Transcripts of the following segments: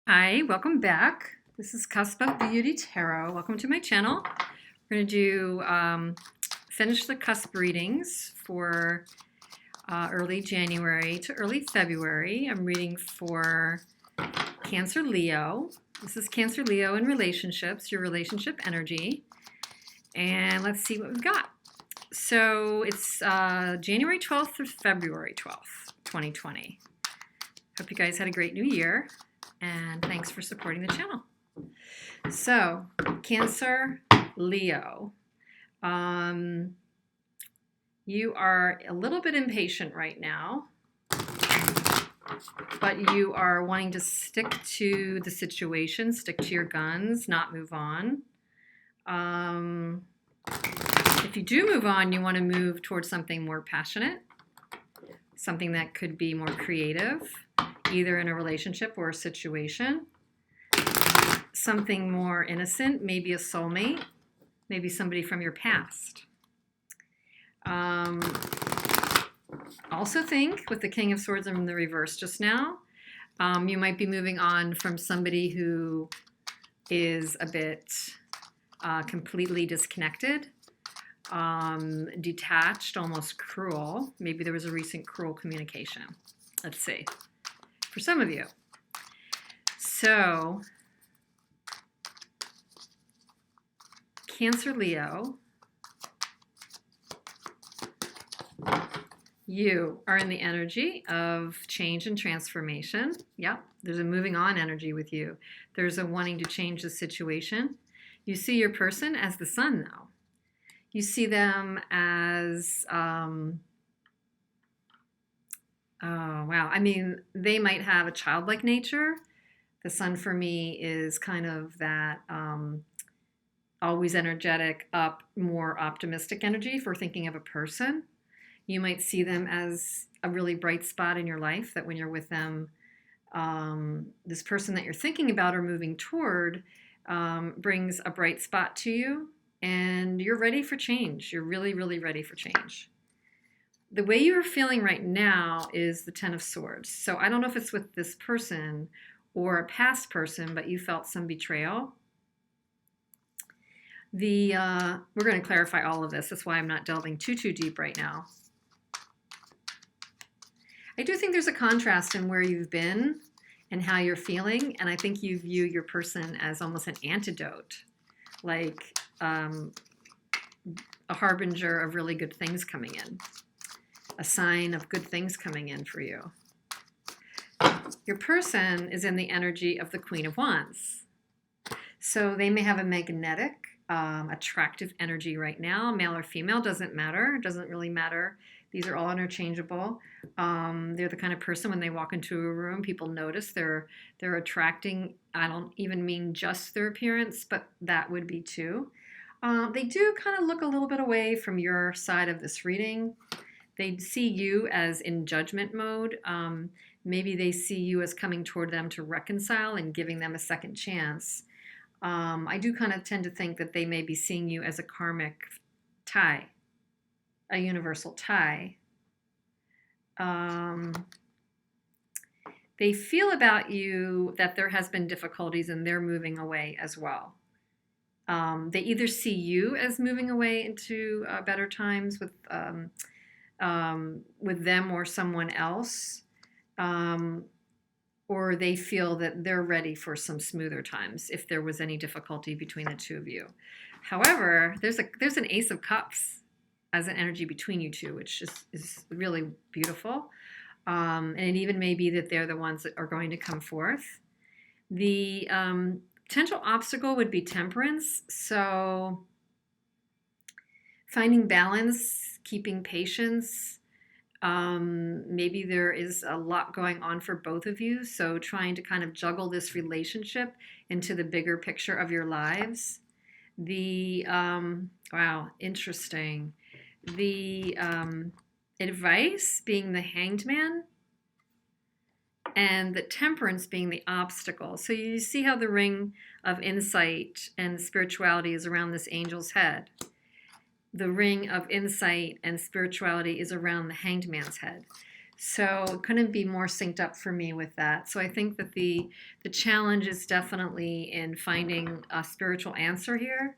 Hi, welcome back. This is Cusp of Beauty Tarot. Welcome to my channel. We're going to do finish the cusp readings for early January to early February. I'm reading for Cancer Leo. This is Cancer Leo in relationships, your relationship energy. And let's see what we've got. So it's January 12th through February 12th, 2020. Hope you guys had a great new year. And thanks for supporting the channel. So, Cancer Leo, you are a little bit impatient right now, but you are wanting to stick to the situation, stick to your guns, not move on. If you do move on, you want to move towards something more passionate, something that could be more creative, either in a relationship or a situation. Something more innocent, maybe a soulmate, maybe somebody from your past. Also think, with the King of Swords in the reverse just now, you might be moving on from somebody who is a bit completely disconnected, detached, almost cruel. Maybe there was a recent cruel communication. Let's see. For some of you. So, Cancer Leo, you are in the energy of change and transformation. Yep, there's a moving on energy with you. There's a wanting to change the situation. You see your person as the sun, though. You see them as oh, wow. I mean, they might have a childlike nature. The sun for me is kind of that always energetic, up, more optimistic energy if we're thinking of a person. You might see them as a really bright spot in your life, that when you're with them, this person that you're thinking about or moving toward brings a bright spot to you, and you're ready for change. You're really, really ready for change. The way you're feeling right now is the Ten of Swords. So I don't know if it's with this person or a past person, but you felt some betrayal. We're going to clarify all of this. That's why I'm not delving too deep right now. I do think there's a contrast in where you've been and how you're feeling, and I think you view your person as almost an antidote, like a harbinger of really good things coming in. A sign of good things coming in for you. Your person is in the energy of the Queen of Wands. So they may have a magnetic, attractive energy right now. Male or female, doesn't matter. It doesn't really matter. These are all interchangeable. They're the kind of person, when they walk into a room, people notice they're attracting. I don't even mean just their appearance, but that would be too. They do kind of look a little bit away from your side of this reading. They see you as in judgment mode. Maybe they see you as coming toward them to reconcile and giving them a second chance. I do kind of tend to think that they may be seeing you as a karmic tie, a universal tie. They feel about you that there has been difficulties and they're moving away as well. They either see you as moving away into better times with them or someone else, or they feel that they're ready for some smoother times if there was any difficulty between the two of you. However, there's an Ace of Cups as an energy between you two, which is really beautiful. And it even may be that they're the ones that are going to come forth. The potential obstacle would be temperance. So finding balance, keeping patience. Maybe there is a lot going on for both of you, so trying to kind of juggle this relationship into the bigger picture of your lives. Wow, interesting. The advice being the Hanged Man, and the temperance being the obstacle. So you see how the ring of insight and spirituality is around this angel's head. The ring of insight and spirituality is around the Hanged Man's head. So it couldn't be more synced up for me with that. So I think that the challenge is definitely in finding a spiritual answer here.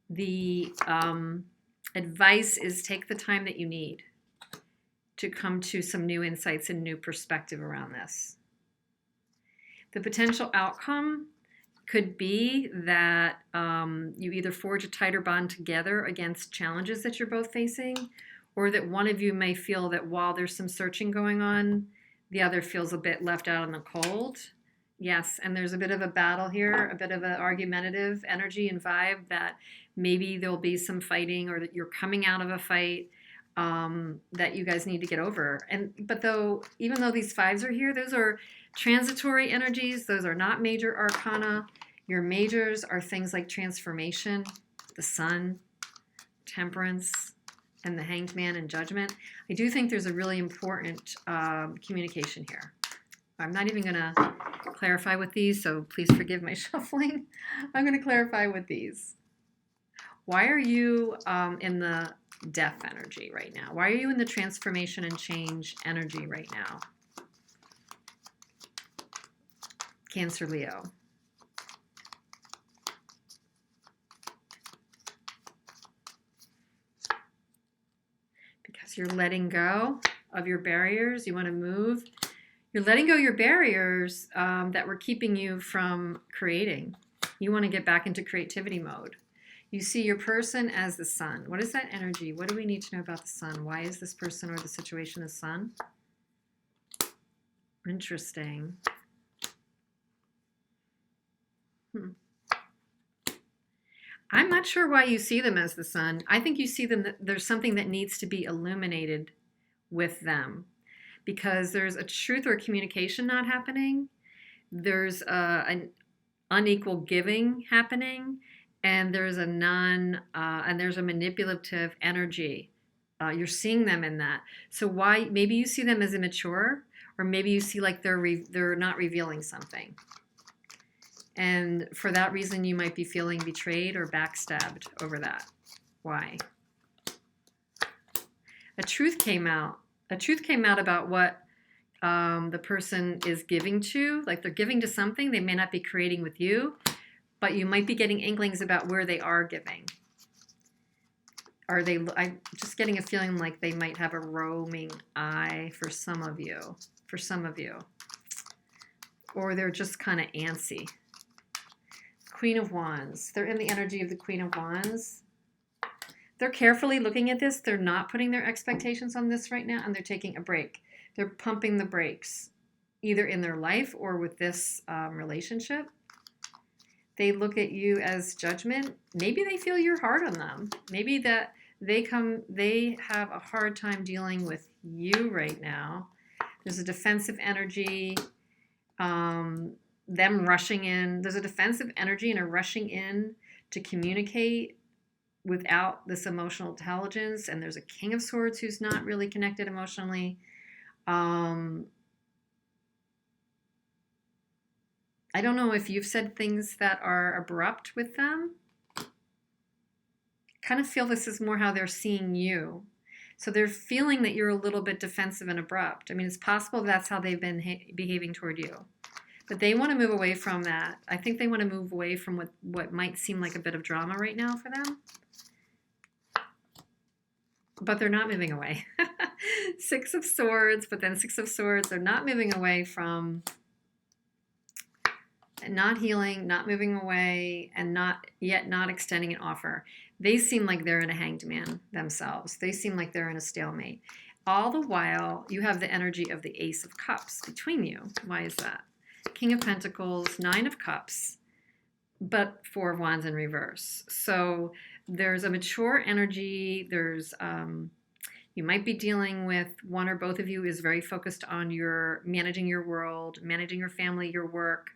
The advice is take the time that you need to come to some new insights and new perspective around this. The potential outcome could be that you either forge a tighter bond together against challenges that you're both facing, or that one of you may feel that while there's some searching going on, the other feels a bit left out in the cold. Yes, and there's a bit of a battle here, a bit of an argumentative energy and vibe that maybe there'll be some fighting, or that you're coming out of a fight that you guys need to get over. But even though these fives are here, those are transitory energies. Those are not major arcana. Your majors are things like transformation, the sun, temperance, and the hanged man and judgment. I do think there's a really important communication here. I'm not even going to clarify with these, so please forgive my shuffling. I'm going to clarify with these. Why are you in the death energy right now? Why are you in the transformation and change energy right now? Cancer, Leo. Because you're letting go of your barriers. You want to move. You're letting go of your barriers that were keeping you from creating. You want to get back into creativity mode. You see your person as the sun. What is that energy? What do we need to know about the sun? Why is this person or the situation the sun? Interesting. I'm not sure why you see them as the sun. I think you see them that there's something that needs to be illuminated with them, because there's a truth or communication not happening. There's an unequal giving happening, and there's a there's a manipulative energy. You're seeing them in that. So why? Maybe you see them as immature, or maybe you see like they're not revealing something. And for that reason, you might be feeling betrayed or backstabbed over that. Why? A truth came out. A truth came out about what the person is giving to. Like they're giving to something. They may not be creating with you, but you might be getting inklings about where they are giving. I'm just getting a feeling like they might have a roaming eye for some of you. Or they're just kind of antsy. Queen of Wands. They're in the energy of the Queen of Wands. They're carefully looking at this. They're not putting their expectations on this right now, and they're taking a break. They're pumping the brakes, either in their life or with this relationship. They look at you as judgment. Maybe they feel you're hard on them. Maybe that they have a hard time dealing with you right now. There's a defensive energy. Them rushing in. There's a defensive energy and a rushing in to communicate without this emotional intelligence. And there's a King of Swords who's not really connected emotionally. I don't know if you've said things that are abrupt with them. Kind of feel this is more how they're seeing you. So they're feeling that you're a little bit defensive and abrupt. I mean, it's possible that's how they've been behaving toward you. But they want to move away from that. I think they want to move away from what might seem like a bit of drama right now for them. But they're not moving away. Six of Swords, but then Six of Swords, they're not moving away from not healing, not moving away, and not extending an offer. They seem like they're in a hanged man themselves. They seem like they're in a stalemate. All the while, you have the energy of the Ace of Cups between you. Why is that? King of Pentacles, Nine of Cups, but Four of Wands in reverse. So there's a mature energy. There's you might be dealing with one or both of you is very focused on your managing your world, managing your family, your work.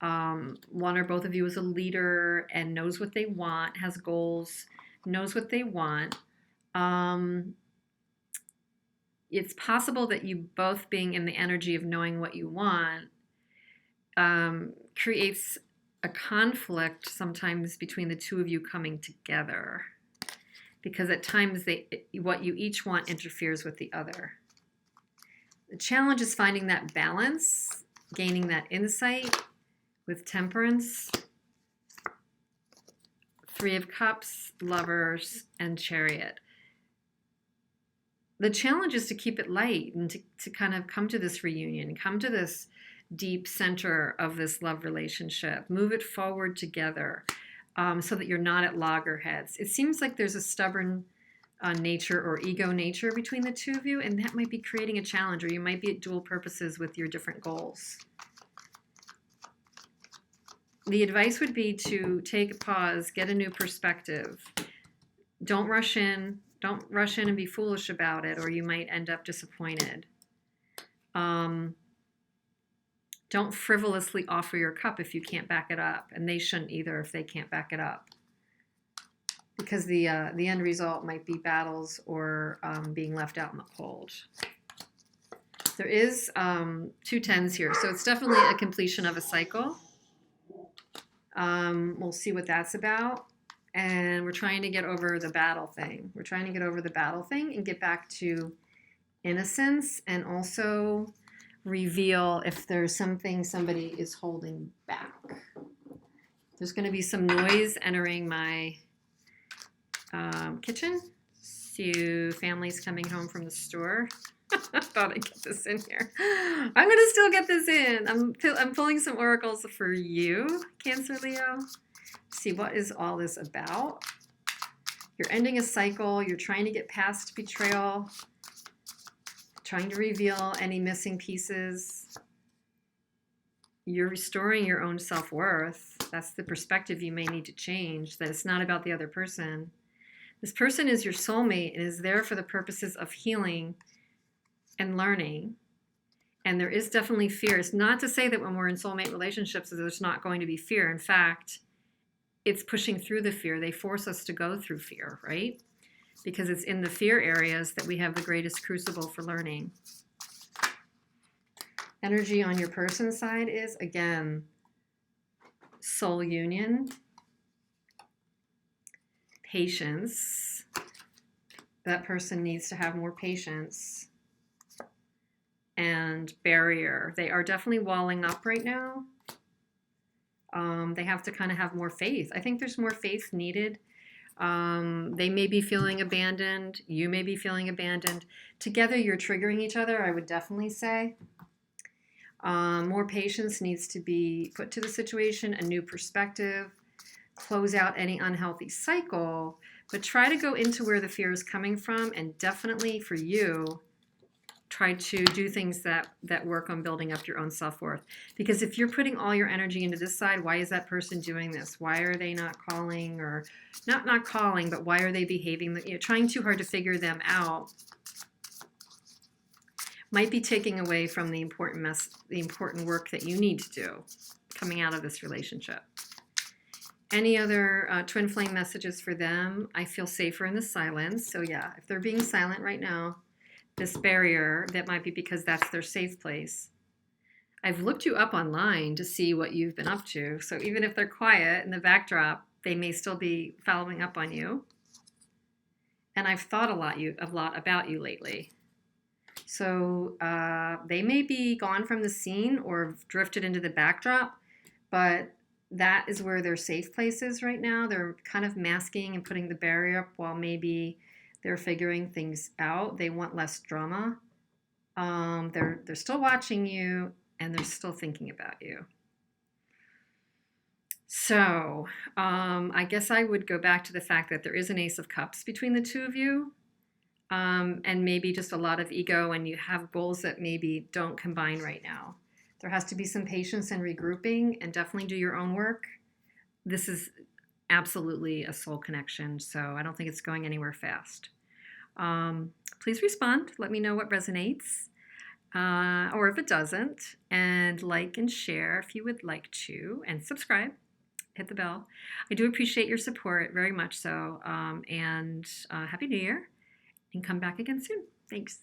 One or both of you is a leader and knows what they want, has goals, knows what they want. It's possible that you both being in the energy of knowing what you want creates a conflict sometimes between the two of you coming together, because at times what you each want interferes with the other. The challenge is finding that balance, gaining that insight with Temperance, Three of Cups, Lovers, and Chariot. The challenge is to keep it light and to kind of come to this reunion, come to this deep center of this love relationship, move it forward together so that you're not at loggerheads. It seems like there's a stubborn nature or ego nature between the two of you, and that might be creating a challenge, or you might be at dual purposes with your different goals. The advice would be to take a pause, get a new perspective. Don't rush in. Don't rush in and be foolish about it, or you might end up disappointed. Don't frivolously offer your cup if you can't back it up, and they shouldn't either if they can't back it up, because the end result might be battles or being left out in the cold. There is 2 tens here, so it's definitely a completion of a cycle. We'll see what that's about. And we're trying to get over the battle thing. We're trying to get over the battle thing and get back to innocence, and also reveal if there's something somebody is holding back. There's going to be some noise entering my kitchen. See families coming home from the store. I thought I'd get this in here. I'm going to still get this in. I'm pulling some oracles for you, Cancer Leo. See, what is all this about? You're ending a cycle. You're trying to get past betrayal, trying to reveal any missing pieces. You're restoring your own self-worth. That's the perspective you may need to change, that it's not about the other person. This person is your soulmate and is there for the purposes of healing and learning. And there is definitely fear. It's not to say that when we're in soulmate relationships, there's not going to be fear. In fact, it's pushing through the fear. They force us to go through fear, right? Because it's in the fear areas that we have the greatest crucible for learning. Energy on your person's side is, again, soul union, patience. That person needs to have more patience. And barrier. They are definitely walling up right now. They have to kind of have more faith. I think there's more faith needed. They may be feeling abandoned. You may be feeling abandoned. Together, you're triggering each other, I would definitely say. More patience needs to be put to the situation, a new perspective, close out any unhealthy cycle, but try to go into where the fear is coming from, and definitely for you, try to do things that work on building up your own self-worth. Because if you're putting all your energy into this side, why is that person doing this? Why are they not calling, or not calling, but why are they behaving? Trying too hard to figure them out might be taking away from the important work that you need to do coming out of this relationship. Any other twin flame messages for them? I feel safer in the silence. So yeah, if they're being silent right now, this barrier, that might be because that's their safe place. I've looked you up online to see what you've been up to. So even if they're quiet in the backdrop, they may still be following up on you. And I've thought a lot about you lately. So they may be gone from the scene or drifted into the backdrop, but that is where their safe place is right now. They're kind of masking and putting the barrier up while maybe they're figuring things out. They want less drama. They're still watching you, and they're still thinking about you. So I guess I would go back to the fact that there is an Ace of Cups between the two of you, and maybe just a lot of ego, and you have goals that maybe don't combine right now. There has to be some patience and regrouping, and definitely do your own work. This is absolutely a soul connection, so I don't think it's going anywhere fast. Please respond. Let me know what resonates, or if it doesn't, and like and share if you would like to, and subscribe. Hit the bell. I do appreciate your support very much so, and Happy New Year, and come back again soon. Thanks.